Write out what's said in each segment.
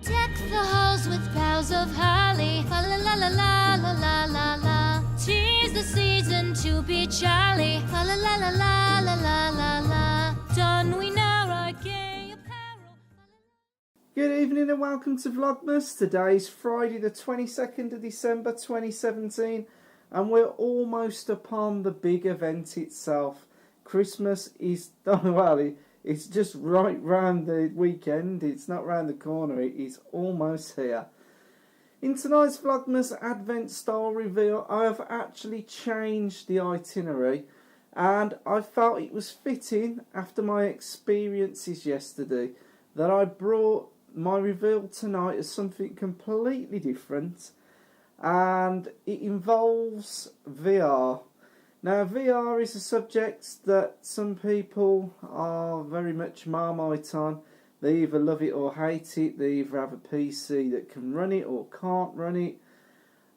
Deck the halls with boughs of holly, la la la la la la la la la. 'Tis the season to be jolly, la la la la la la la la la. Don we now our gay apparel. Good evening and welcome to Vlogmas. Today is Friday the 22nd of December 2017 and we're almost upon the big event itself. Christmas is, it's just right round the weekend. It's not round the corner, it is almost here. In tonight's Vlogmas Advent style reveal, I have actually changed the itinerary and I felt it was fitting after my experiences yesterday that I brought my reveal tonight as something completely different, and it involves VR. Now, VR is a subject that some people are very much Marmite on. They either love it or hate it. They either have a PC that can run it or can't run it.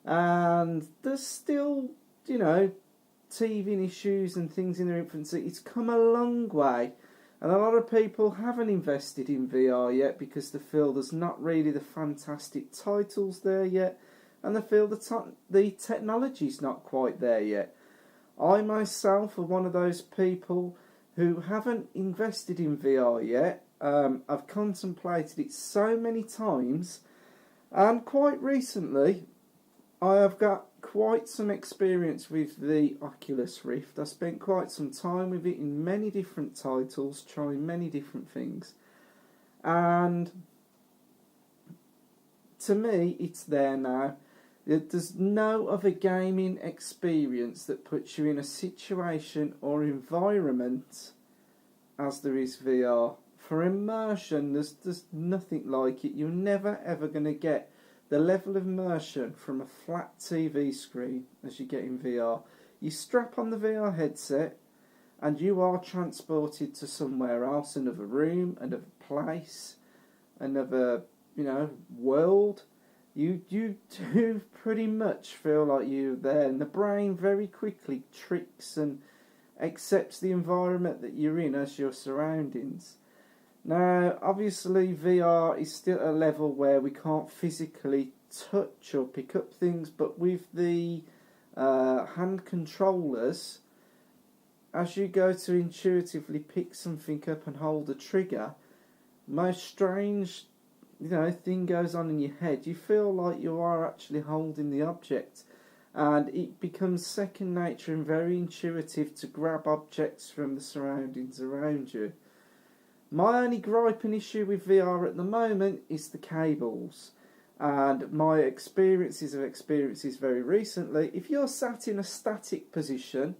And there's still, teething issues and things in their infancy. It's come a long way. And a lot of people haven't invested in VR yet because they feel there's not really the fantastic titles there yet. And they feel the technology's not quite there yet. I myself are one of those people who haven't invested in VR yet. I've contemplated it so many times, and quite recently I have got quite some experience with the Oculus Rift. I spent quite some time with it in many different titles, trying many different things, and to me it's there now. There's no other gaming experience that puts you in a situation or environment as there is VR. For immersion, there's nothing like it. You're never ever going to get the level of immersion from a flat TV screen as you get in VR. You strap on the VR headset and you are transported to somewhere else, another room, another place, another, world. You do pretty much feel like you're there, and the brain very quickly tricks and accepts the environment that you're in as your surroundings. Now, obviously, VR is still at a level where we can't physically touch or pick up things, but with the hand controllers, as you go to intuitively pick something up and hold a trigger, most strange thing goes on in your head. You feel like you are actually holding the object, and it becomes second nature and very intuitive to grab objects from the surroundings around you. My only gripe and issue with VR at the moment is the cables, and my experiences very recently. If you're sat in a static position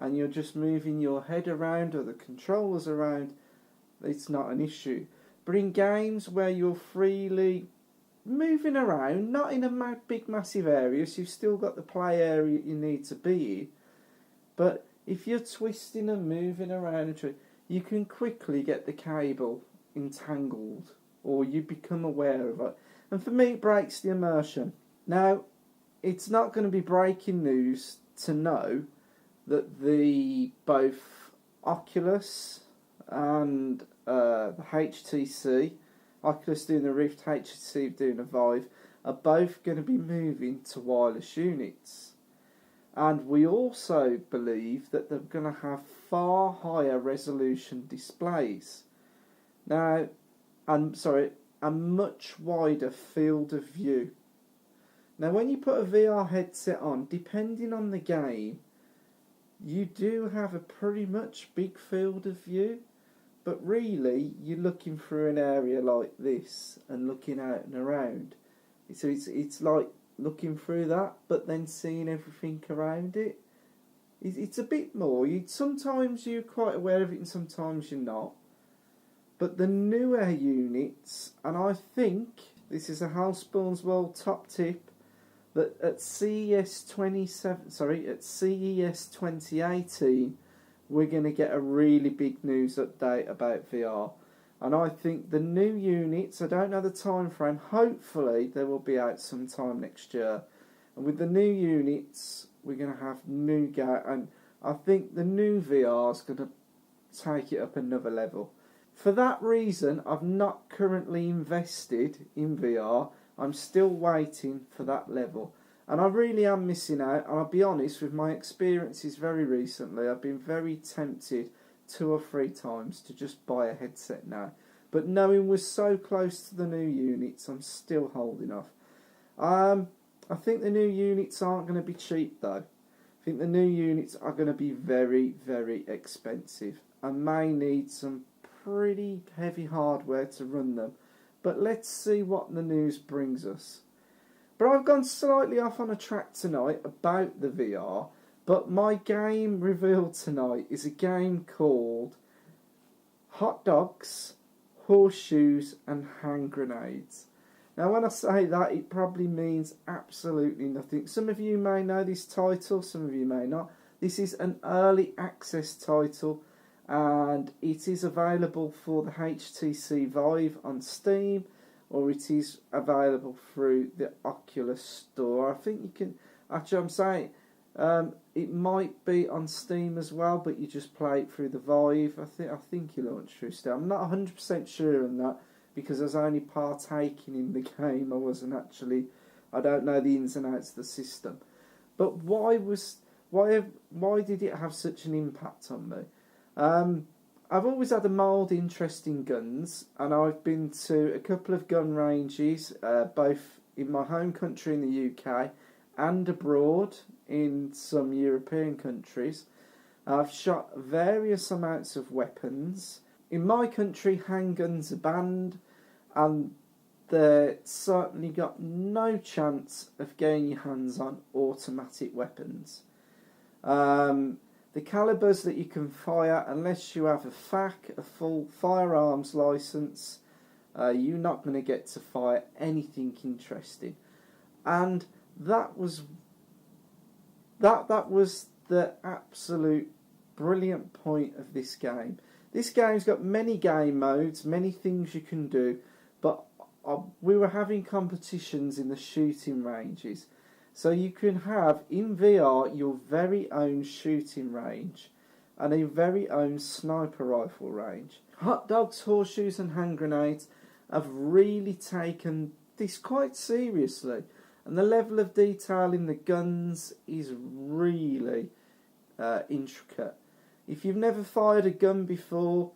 and you're just moving your head around or the controllers around, it's not an issue. But in games where you're freely moving around, not in a big massive area, so you've still got the play area you need to be in, but if you're twisting and moving around, you can quickly get the cable entangled, or you become aware of it. And for me, it breaks the immersion. Now, it's not going to be breaking news to know that both Oculus and the HTC, Oculus doing the Rift, HTC doing the Vive, are both going to be moving to wireless units. And we also believe that they're going to have far higher resolution displays. Now, a much wider field of view. Now, when you put a VR headset on, depending on the game, you do have a pretty much big field of view. But really, you're looking through an area like this and looking out and around. So it's like looking through that, but then seeing everything around it. It's a bit more. Sometimes you're quite aware of it and sometimes you're not. But the newer units, and I think this is a Hlspwns World top tip, that at CES 2018, we're going to get a really big news update about VR. And I think the new units, I don't know the time frame, hopefully they will be out sometime next year. And with the new units, we're going to have new and I think the new VR is going to take it up another level. For that reason, I've not currently invested in VR. I'm still waiting for that level. And I really am missing out. And I'll be honest, with my experiences very recently, I've been very tempted 2 or 3 times to just buy a headset now. But knowing we're so close to the new units, I'm still holding off. I think the new units aren't going to be cheap though. I think the new units are going to be very, very expensive. I may need some pretty heavy hardware to run them. But let's see what the news brings us. But I've gone slightly off on a track tonight about the VR. But my game revealed tonight is a game called Hot Dogs, Horseshoes and Hand Grenades. Now when I say that, it probably means absolutely nothing. Some of you may know this title, some of you may not. This is an early access title and it is available for the HTC Vive on Steam, or it is available through the Oculus Store. I think you can, actually I'm saying, it might be on Steam as well, but you just play it through the Vive. I think you launch through Steam. I'm not 100% sure on that, because I was only partaking in the game. I don't know the ins and outs of the system. But why did it have such an impact on me? I've always had a mild interest in guns, and I've been to a couple of gun ranges, both in my home country in the UK and abroad in some European countries. I've shot various amounts of weapons. In my country, handguns are banned, and they've certainly got no chance of getting your hands on automatic weapons. The calibers that you can fire, unless you have a FAC, a full firearms licence, you're not going to get to fire anything interesting. And that was the absolute brilliant point of this game. This game's got many game modes, many things you can do, but we were having competitions in the shooting ranges. So you can have, in VR, your very own shooting range and a very own sniper rifle range. Hot Dogs, Horseshoes and Hand Grenades have really taken this quite seriously. And the level of detail in the guns is really intricate. If you've never fired a gun before,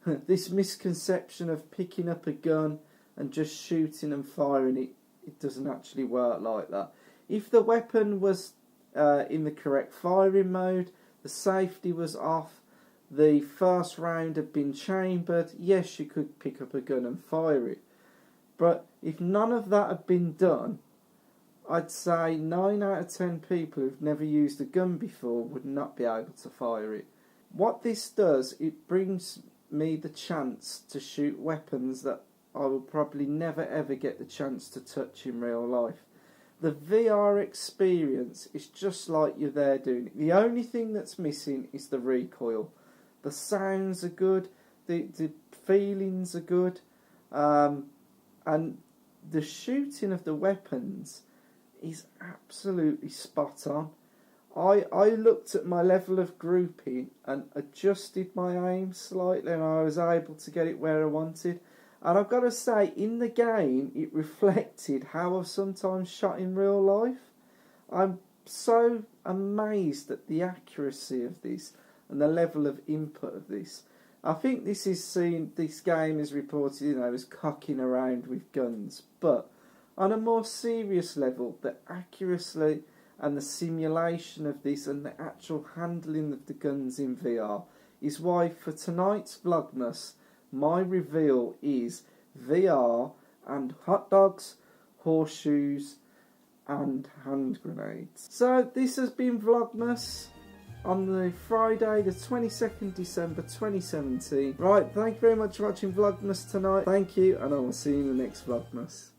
this misconception of picking up a gun and just shooting and firing it, it doesn't actually work like that. If the weapon was in the correct firing mode, the safety was off, the first round had been chambered, yes, you could pick up a gun and fire it. But if none of that had been done, I'd say 9 out of 10 people who've never used a gun before would not be able to fire it. What this does, it brings me the chance to shoot weapons that I will probably never ever get the chance to touch in real life. The VR experience is just like you're there doing it. The only thing that's missing is the recoil. The sounds are good, the feelings are good, and the shooting of the weapons is absolutely spot on. I looked at my level of grouping and adjusted my aim slightly, and I was able to get it where I wanted. And I've got to say, in the game, it reflected how I've sometimes shot in real life. I'm so amazed at the accuracy of this and the level of input of this. I think this game is reported, as cocking around with guns. But on a more serious level, the accuracy and the simulation of this and the actual handling of the guns in VR is why for tonight's Vlogmas, my reveal is VR and Hot Dogs, Horseshoes and Hand Grenades. So this has been Vlogmas on the Friday the 22nd December 2017. Right, thank you very much for watching Vlogmas tonight. Thank you, and I will see you in the next Vlogmas.